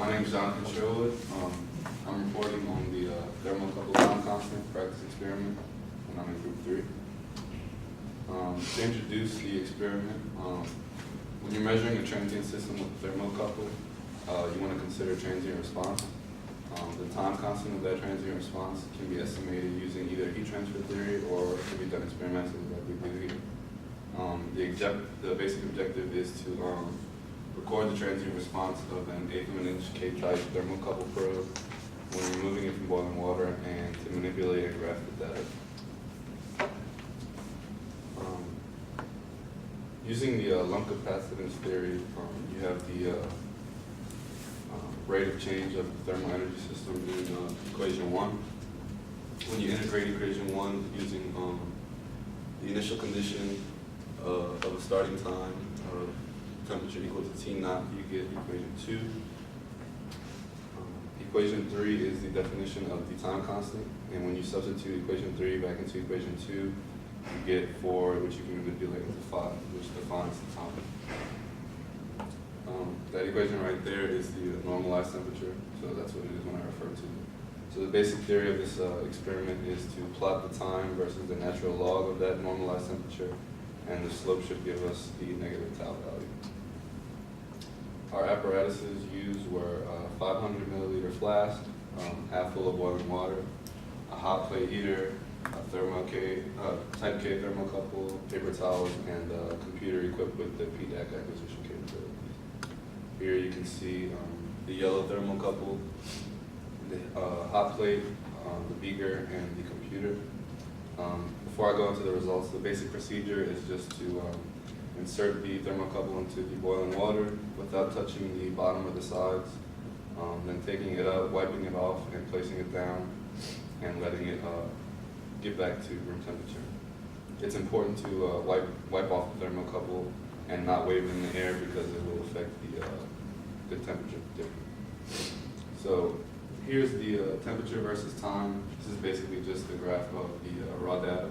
My name is Jonathan Sherwood. I'm reporting on the thermocouple time constant practice experiment, and I'm in group 3. To introduce the experiment, when you're measuring a transient system with a thermocouple, you want to consider transient response. The time constant of that transient response can be estimated using either heat transfer theory or it can be done experimentally like we do here. The basic objective is to record the transient response of an 1/8 of an inch K-type thermocouple probe when removing it from boiling water and to manipulate and graph the data. Using the lump capacitance theory, you have the rate of change of the thermal energy system in equation 1. When you integrate equation 1 using the initial condition of a starting time of temperature equal to T naught, you get equation 2. Equation 3 is the definition of the time constant, and when you substitute equation 3 back into equation 2, you get 4, which you can manipulate into 5, which defines the time. That equation right there is the normalized temperature, so that's what it is when I refer to it. So the basic theory of this experiment is to plot the time versus the natural log of that normalized temperature, and the slope should give us the negative tau value. Our apparatuses used were a 500 milliliter flask, half full of boiling water, a hot plate heater, a type K thermocouple, paper towels, and a computer equipped with the PDAC acquisition capabilities. Here you can see the yellow thermocouple, the hot plate, the beaker, and the computer. Before I go into the results, the basic procedure is just to insert the thermocouple into the boiling water without touching the bottom or the sides, then taking it up, wiping it off, and placing it down, and letting it get back to room temperature. It's important to wipe off the thermocouple and not wave it in the air because it will affect the temperature difference. So here's the temperature versus time. This is basically just the graph of the raw data.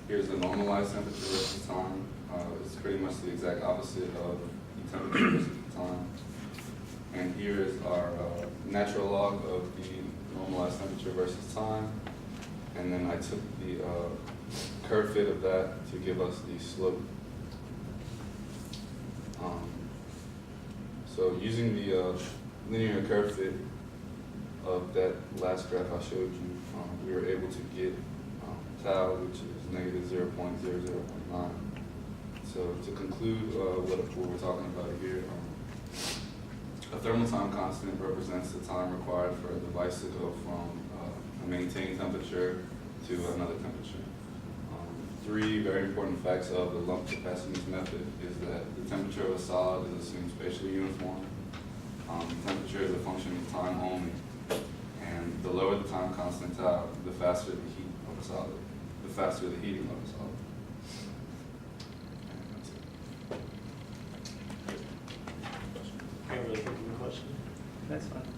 Here's the normalized temperature versus time. It's pretty much the exact opposite of the temperature versus the time. And here is our natural log of the normalized temperature versus time. And then I took the curve fit of that to give us the slope. So using the linear curve fit of that last graph I showed you, we were able to get tau, which is negative 0.00.9. So to conclude what we're talking about here, a thermal time constant represents the time required for a device to go from a maintained temperature to another temperature. 3 very important facts of the lump capacitance method is that the temperature of a solid is assumed spatially uniform. Temperature is a function of time only, and the lower the time constant tau, the faster the heat of a solid, the faster the heating of a solid. And that's it. Can't really think of a question. That's fine.